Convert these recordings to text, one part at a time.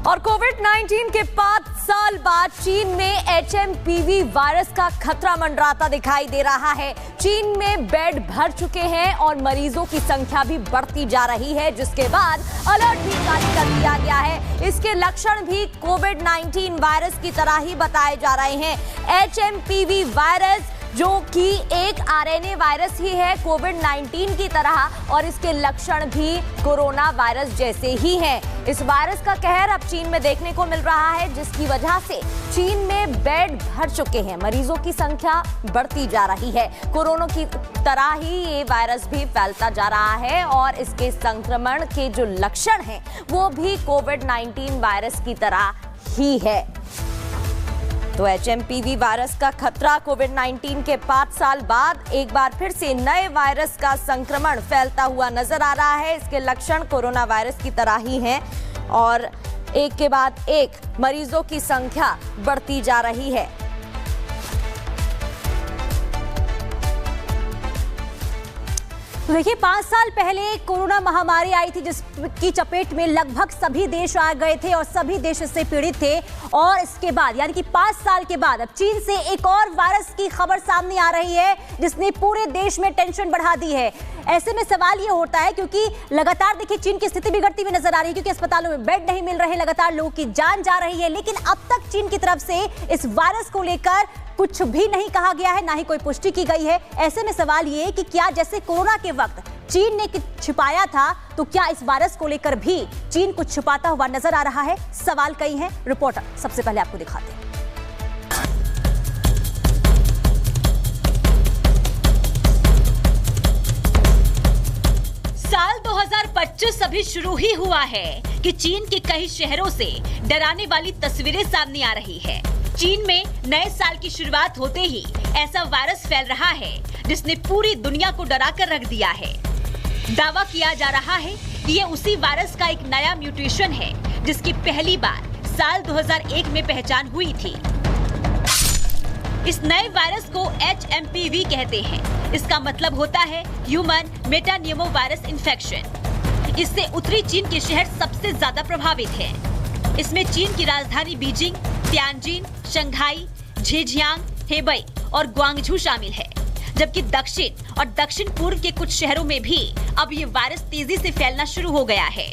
और कोविड-19 के 5 साल बाद चीन में HMPV वायरस का खतरा मंडराता दिखाई दे रहा है। चीन में बेड भर चुके हैं और मरीजों की संख्या भी बढ़ती जा रही है, जिसके बाद अलर्ट भी जारी कर दिया गया है। इसके लक्षण भी कोविड-19 वायरस की तरह ही बताए जा रहे हैं। HMPV वायरस जो कि एक RNA वायरस ही है कोविड-19 की तरह, और इसके लक्षण भी कोरोना वायरस जैसे ही हैं। इस वायरस का कहर अब चीन में देखने को मिल रहा है, जिसकी वजह से चीन में बेड भर चुके हैं, मरीजों की संख्या बढ़ती जा रही है। कोरोना की तरह ही ये वायरस भी फैलता जा रहा है और इसके संक्रमण के जो लक्षण हैं वो भी कोविड-19 वायरस की तरह ही है। तो HMPV वायरस का खतरा कोविड-19 के 5 साल बाद एक बार फिर से नए वायरस का संक्रमण फैलता हुआ नजर आ रहा है। इसके लक्षण कोरोना वायरस की तरह ही हैं और एक के बाद एक मरीजों की संख्या बढ़ती जा रही है। तो देखिए, 5 साल पहले कोरोना महामारी आई थी, जिसकी चपेट में लगभग सभी देश आ गए थे और सभी देश इससे पीड़ित थे। और इसके बाद यानी कि 5 साल के बाद अब चीन से एक और वायरस की खबर सामने आ रही है, जिसने पूरे देश में टेंशन बढ़ा दी है। ऐसे में सवाल ये होता है, क्योंकि लगातार देखिए चीन की स्थिति बिगड़ती हुई नजर आ रही है, क्योंकि अस्पतालों में बेड नहीं मिल रहे, लगातार लोगों की जान जा रही है। लेकिन अब तक चीन की तरफ से इस वायरस को लेकर कुछ भी नहीं कहा गया है, ना ही कोई पुष्टि की गई है। ऐसे में सवाल ये कि क्या जैसे कोरोना के वक्त चीन ने छिपाया था, तो क्या इस वायरस को लेकर भी चीन कुछ छिपाता हुआ नजर आ रहा है? सवाल कई हैं, रिपोर्टर सबसे पहले आपको दिखाते हैं। साल 2025 अभी शुरू ही हुआ है कि चीन के कई शहरों से डराने वाली तस्वीरें सामने आ रही है। चीन में नए साल की शुरुआत होते ही ऐसा वायरस फैल रहा है जिसने पूरी दुनिया को डरा कर रख दिया है। दावा किया जा रहा है कि ये उसी वायरस का एक नया म्यूटेशन है, जिसकी पहली बार साल 2001 में पहचान हुई थी। इस नए वायरस को HMPV कहते हैं। इसका मतलब होता है ह्यूमन मेटान्यूमो वायरस इन्फेक्शन। इससे उत्तरी चीन के शहर सबसे ज्यादा प्रभावित हैं। इसमें चीन की राजधानी Beijing, Tianjin, Shanghai, Zhejiang, Hebei और ग्वांगझू शामिल है, जबकि दक्षिण और दक्षिण पूर्व के कुछ शहरों में भी अब ये वायरस तेजी से फैलना शुरू हो गया है।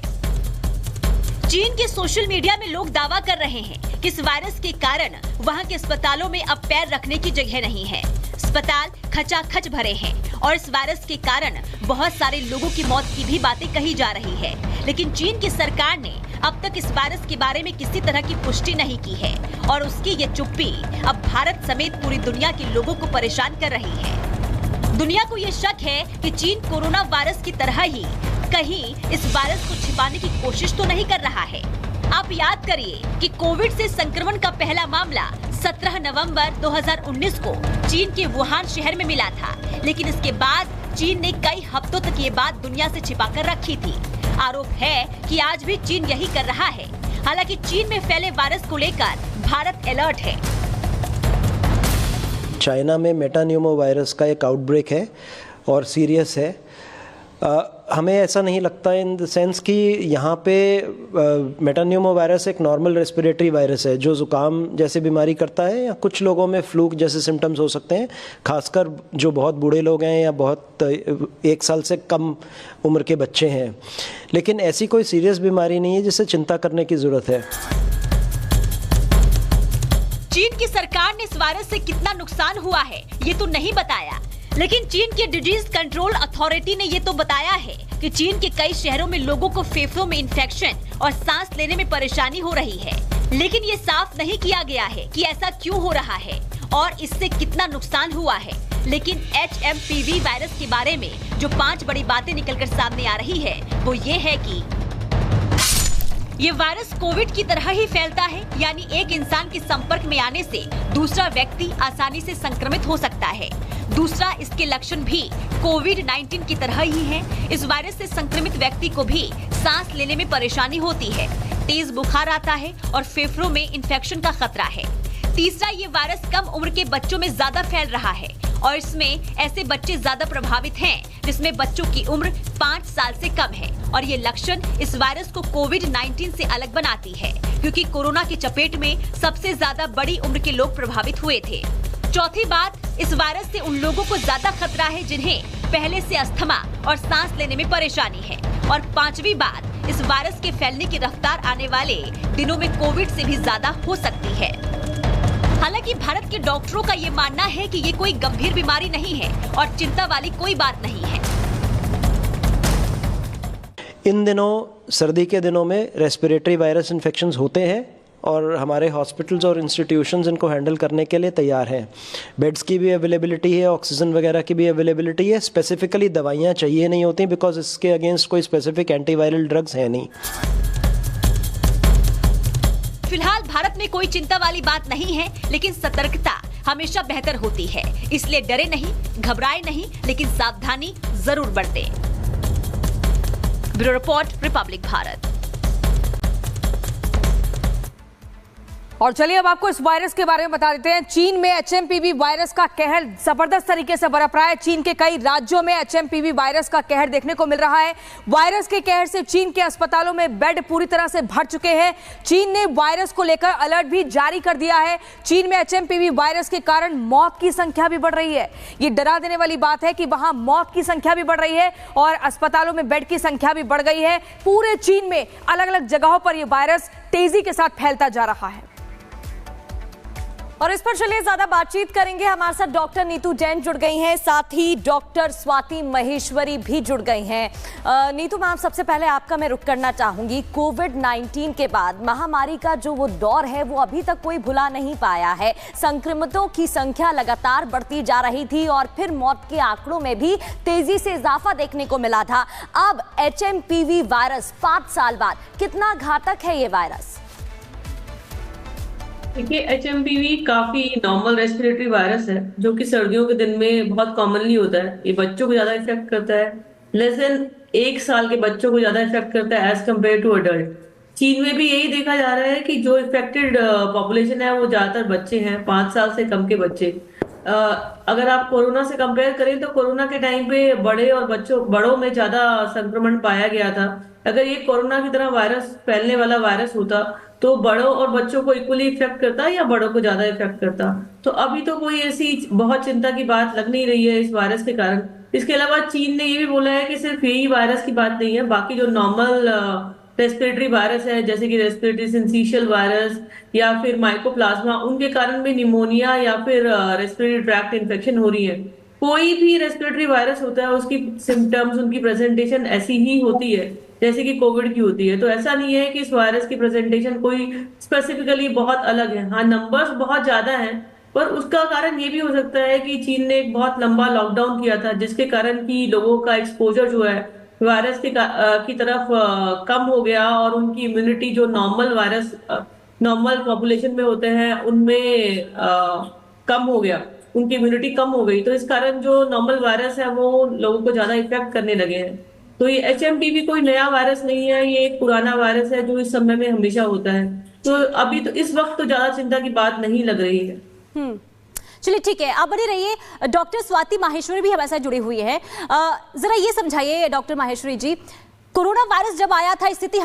चीन के सोशल मीडिया में लोग दावा कर रहे हैं कि इस वायरस के कारण वहां के अस्पतालों में अब पैर रखने की जगह नहीं है। अस्पताल खचाखच भरे हैं और इस वायरस के कारण बहुत सारे लोगों की मौत की भी बातें कही जा रही है। लेकिन चीन की सरकार ने अब तक इस वायरस के बारे में किसी तरह की पुष्टि नहीं की है और उसकी ये चुप्पी अब भारत समेत पूरी दुनिया के लोगों को परेशान कर रही है। दुनिया को ये शक है कि चीन कोरोना वायरस की तरह ही कहीं इस वायरस को छिपाने की कोशिश तो नहीं कर रहा है। आप याद करिए कि कोविड से संक्रमण का पहला मामला 17 नवंबर 2019 को चीन के वुहान शहर में मिला था, लेकिन इसके बाद चीन ने कई हफ्तों तक ये बात दुनिया से छिपाकर रखी थी। आरोप है कि आज भी चीन यही कर रहा है। हालांकि चीन में फैले वायरस को लेकर भारत अलर्ट है। चाइना में मेटान्यूमो वायरस का एक आउटब्रेक है और सीरियस है। हमें ऐसा नहीं लगता इन द सेंस कि यहाँ पे मेटान्यूमो वायरस एक नॉर्मल रेस्पिरेटरी वायरस है जो ज़ुकाम जैसे बीमारी करता है, या कुछ लोगों में फ्लू जैसे सिम्टम्स हो सकते हैं, खासकर जो बहुत बूढ़े लोग हैं या बहुत 1 साल से कम उम्र के बच्चे हैं। लेकिन ऐसी कोई सीरियस बीमारी नहीं है जिससे चिंता करने की ज़रूरत है। चीन की सरकार ने इस वायरस से कितना नुकसान हुआ है ये तो नहीं बताया, लेकिन चीन के डिजीज कंट्रोल अथॉरिटी ने ये तो बताया है कि चीन के कई शहरों में लोगों को फेफड़ों में इन्फेक्शन और सांस लेने में परेशानी हो रही है। लेकिन ये साफ नहीं किया गया है कि ऐसा क्यों हो रहा है और इससे कितना नुकसान हुआ है। लेकिन HMPV वायरस के बारे में जो 5 बड़ी बातें निकलकर सामने आ रही है वो ये है कि ये वायरस कोविड की तरह ही फैलता है, यानी एक इंसान के संपर्क में आने से दूसरा व्यक्ति आसानी से संक्रमित हो सकता है। दूसरा, इसके लक्षण भी कोविड-19 की तरह ही हैं। इस वायरस से संक्रमित व्यक्ति को भी सांस लेने में परेशानी होती है, तेज बुखार आता है और फेफड़ों में इन्फेक्शन का खतरा है। तीसरा, ये वायरस कम उम्र के बच्चों में ज्यादा फैल रहा है और इसमें ऐसे बच्चे ज्यादा प्रभावित हैं जिसमें बच्चों की उम्र 5 साल से कम है और ये लक्षण इस वायरस को कोविड-19 से अलग बनाती है, क्योंकि कोरोना की चपेट में सबसे ज्यादा बड़ी उम्र के लोग प्रभावित हुए थे। चौथी बात, इस वायरस से उन लोगों को ज्यादा खतरा है जिन्हें पहले से अस्थमा और सांस लेने में परेशानी है। और पांचवी बात, इस वायरस के फैलने की रफ्तार आने वाले दिनों में कोविड से भी ज्यादा हो सकती है। हालांकि भारत के डॉक्टरों का ये मानना है कि ये कोई गंभीर बीमारी नहीं है और चिंता वाली कोई बात नहीं है। इन दिनों, सर्दी के दिनों में रेस्पिरेटरी वायरस इन्फेक्शंस होते हैं और हमारे हॉस्पिटल्स और इंस्टीट्यूशंस इनको हैंडल करने के लिए तैयार हैं। बेड्स की भी अवेलेबिलिटी है, ऑक्सीजन वगैरह की भी अवेलेबिलिटी है। स्पेसिफिकली दवाइयाँ चाहिए नहीं होती बिकॉज इसके अगेंस्ट कोई स्पेसिफिक एंटीवायरल ड्रग्स है नहीं। फिलहाल भारत में कोई चिंता वाली बात नहीं है, लेकिन सतर्कता हमेशा बेहतर होती है। इसलिए डरे नहीं, घबराए नहीं, लेकिन सावधानी जरूर बरतें। Bureau report, Republic Bharat. और चलिए अब आपको इस वायरस के बारे में बता देते हैं। चीन में एचएमपीवी वायरस का कहर जबरदस्त तरीके से बरप रहा है। चीन के कई राज्यों में एचएमपीवी वायरस का कहर देखने को मिल रहा है। वायरस के कहर से चीन के अस्पतालों में बेड पूरी तरह से भर चुके हैं। चीन ने वायरस को लेकर अलर्ट भी जारी कर दिया है। चीन में एचएमपीवी वायरस के कारण मौत की संख्या भी बढ़ रही है। ये डरा देने वाली बात है कि वहां मौत की संख्या भी बढ़ रही है और अस्पतालों में बेड की संख्या भी बढ़ गई है। पूरे चीन में अलग अलग जगहों पर यह वायरस तेजी के साथ फैलता जा रहा है। और इस पर चलिए ज्यादा बातचीत करेंगे। हमारे साथ डॉक्टर नीतू जैन जुड़ गई हैं, साथ ही डॉक्टर स्वाति महेश्वरी भी जुड़ गई हैं। नीतू मैम, सबसे पहले आपका मैं रुख करना चाहूंगी। कोविड-19 के बाद महामारी का जो वो दौर है वो अभी तक कोई भुला नहीं पाया है। संक्रमितों की संख्या लगातार बढ़ती जा रही थी और फिर मौत के आंकड़ों में भी तेजी से इजाफा देखने को मिला था। अब एचएमपीवी वायरस 5 साल बाद कितना घातक है ये वायरस? देखिए, एचएमपीवी काफी नॉर्मल रेस्पिरेटरी वायरस है जो कि सर्दियों के दिन में बहुत कॉमनली होता है। ये बच्चों को ज्यादा इफेक्ट करता है, लेस देन 1 साल के बच्चों को ज्यादा इफेक्ट करता है एज कम्पेयर टू अडल्ट। चीन में भी यही देखा जा रहा है कि जो इफेक्टेड पॉपुलेशन है वो ज्यादातर बच्चे हैं, 5 साल से कम के बच्चे। अगर आप कोरोना से कंपेयर करें तो कोरोना के टाइम पे बड़े और बड़ों में ज्यादा संक्रमण पाया गया था। अगर ये कोरोना की तरह वायरस फैलने वाला वायरस होता तो बड़ों और बच्चों को इक्वली इफेक्ट करता या बड़ों को ज्यादा इफेक्ट करता। तो अभी तो कोई ऐसी बहुत चिंता की बात लग नहीं रही है इस वायरस के कारण। इसके अलावा चीन ने ये भी बोला है कि सिर्फ यही वायरस की बात नहीं है, बाकी जो नॉर्मल रेस्पिरेटरी वायरस है जैसे कि रेस्पिरेटरी सिंसिशियल वायरस या फिर माइकोप्लाज्मा, उनके कारण भी निमोनिया या फिर रेस्पिरेटरी ट्रैक्ट इन्फेक्शन हो रही है। कोई भी रेस्पिरेटरी वायरस होता है उसकी सिम्टम्स, उनकी प्रेजेंटेशन ऐसी ही होती है जैसे कि कोविड की होती है। तो ऐसा नहीं है कि इस वायरस की प्रेजेंटेशन कोई स्पेसिफिकली बहुत अलग है। हाँ, नंबर्स बहुत ज्यादा हैं, पर उसका कारण ये भी हो सकता है कि चीन ने एक बहुत लंबा लॉकडाउन किया था जिसके कारण कि लोगों का एक्सपोजर जो है वायरस की तरफ कम हो गया और उनकी इम्यूनिटी जो नॉर्मल पॉपुलेशन में होते हैं उनमें कम हो गया, उनकी इम्यूनिटी कम हो गई। तो इस कारण जो नॉर्मल वायरस है वो लोगों को ज्यादा इफेक्ट करने लगे हैं। तो ये एचएमपीवी कोई नया वायरस नहीं है, ये एक पुराना वायरस है जो इस समय में हमेशा होता है। तो अभी तो इस वक्त तो ज्यादा चिंता की बात नहीं लग रही है। चलिए ठीक है, आप बने रहिए। डॉक्टर स्वाति माहेश्वरी भी हमारे साथ जुड़ी हुई है। जरा ये समझाइए डॉक्टर माहेश्वरी जी, कोरोना वायरस जब आया था स्थिति